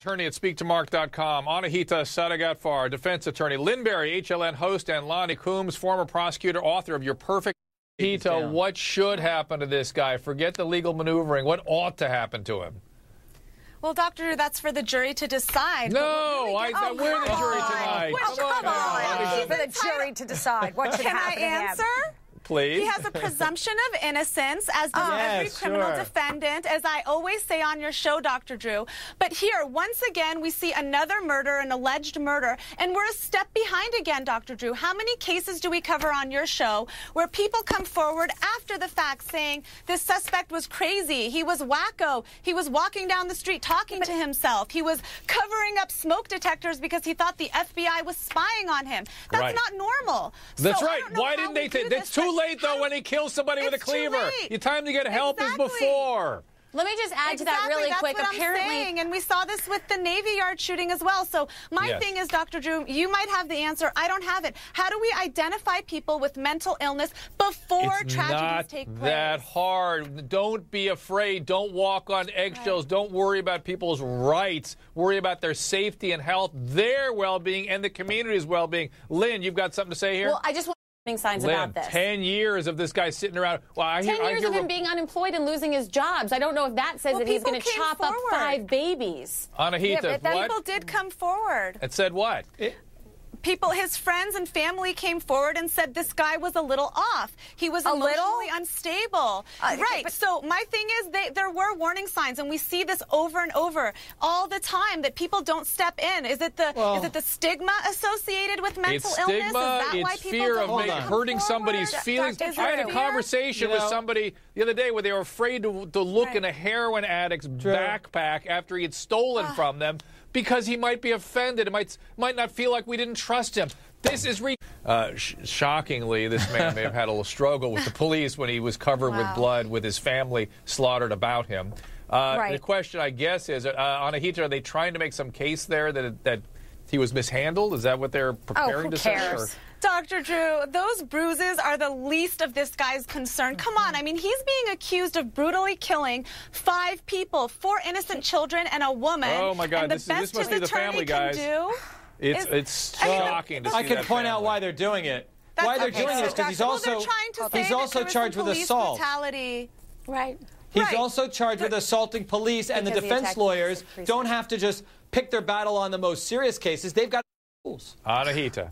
Attorney at SpeakToMark.com, Anahita Sedaghatfar, defense attorney, Lynn Berry, HLN host, and Lonnie Coombs, former prosecutor, author of Your Perfect. Anahita, what should happen to this guy? Forget the legal maneuvering. What ought to happen to him? Well, Doctor, that's for the jury to decide. No, we're the jury tonight. Well, come on. For the jury to decide what should happen to him. Can I answer? Please. He has a presumption of innocence, as does every criminal defendant, as I always say on your show, Dr. Drew. But here, once again, we see another murder, an alleged murder, and we're a step behind again, Dr. Drew. How many cases do we cover on your show where people come forward after the fact saying this suspect was crazy, he was wacko, he was walking down the street talking to himself, he was covering up smoke detectors because he thought the FBI was spying on him? That's not normal. That's right. Why didn't they take that's too late, though, when he kills somebody with a cleaver. The time to get help is before. Let me just add to that really quick. That's what I'm saying. And we saw this with the Navy Yard shooting as well. So my thing is, Dr. Drew, you might have the answer. I don't have it. How do we identify people with mental illness before tragedies take place? It's not that hard. Don't be afraid. Don't walk on eggshells. Don't worry about people's rights. Worry about their safety and health, their well-being, and the community's well-being. Lynn, you've got something to say here? Well, I just want signs about this. 10 years of this guy sitting around. Well, 10 years of him being unemployed and losing his jobs. I don't know if that says that he's going to chop up 5 babies. Anahita, what? People did come forward. It said what? People, his friends and family came forward and said this guy was a little off. He was emotionally unstable. Right. So my thing is, there were warning signs, and we see this over and over all the time that people don't step in. Is it the stigma associated with mental illness? Is that why people fear of hurting somebody's feelings. I had a conversation with somebody the other day where they were afraid to look in a heroin addict's backpack after he had stolen from them, because he might be offended. It might not feel like we didn't trust him. This is shockingly, this man may have had a little struggle with the police when he was covered with blood, with his family slaughtered about him. The question, I guess, is, Anahita, are they trying to make some case there that he was mishandled? Is that what they're preparing to say? Or? Dr. Drew, those bruises are the least of this guy's concern. Come on, I mean, he's being accused of brutally killing 5 people, 4 innocent children and a woman. Oh my God, and this must be the family, guys. It's shocking to see I can point out why they're doing it. Why they're doing it is because he's also charged with assault. Right. He's also charged with assaulting police, and the defense lawyers don't have to just pick their battle on the most serious cases. They've got rules. Anahita.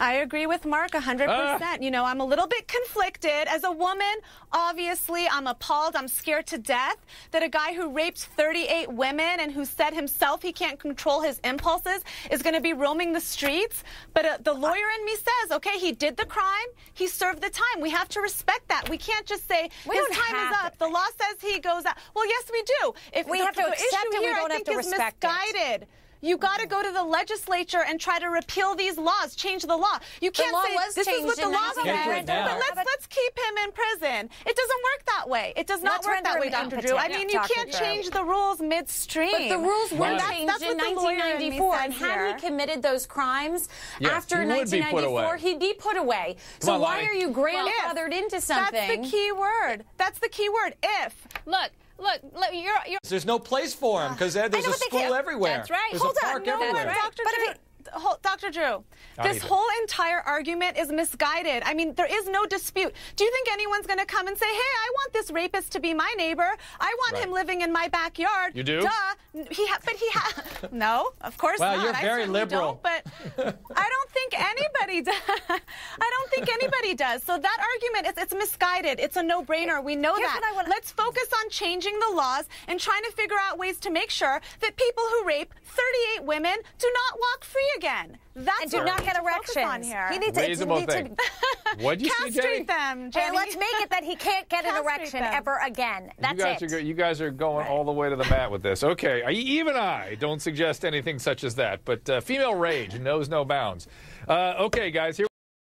I agree with Mark 100%. You know, I'm a little bit conflicted. As a woman, obviously, I'm appalled. I'm scared to death that a guy who raped 38 women and who said himself he can't control his impulses is going to be roaming the streets. But the lawyer in me says, okay, he did the crime. He served the time. We have to respect that. We can't just say his time is up. The law says he goes out. Well, yes, we do. If we have to accept it, we don't have to respect it. You got to go to the legislature and try to repeal these laws, change the law. You can't say this is what the law says, but let's keep him in prison. It doesn't work that way. It does not work that way, Dr. Drew. I mean, you can't change the rules midstream. But the rules were changed in 1994, and had he committed those crimes after 1994, he'd be put away. So why are you grandfathered into something? That's the key word. That's the key word. If. Look, you're there's no place for him because there's a school everywhere. That's right. There's a park everywhere. Dr. Drew, this whole entire argument is misguided. I mean, there is no dispute. Do you think anyone's going to come and say, hey, I want this rapist to be my neighbor. I want him living in my backyard. You do? Duh. No, of course not. Well, you're very liberal. But I don't think anybody does. I don't think anybody does. So that argument, it's misguided. It's a no-brainer. We know that. Let's focus on changing the laws and trying to figure out ways to make sure that people who rape 38 women do not walk free again. That's and do not get erections. He needs to What'd you say, Jenny? them, Jenny. Hey, let's make it that he can't get an erection ever again. That's you guys are going all the way to the mat with this. Okay, even I don't suggest anything such as that, but female rage knows no bounds. Okay, guys, here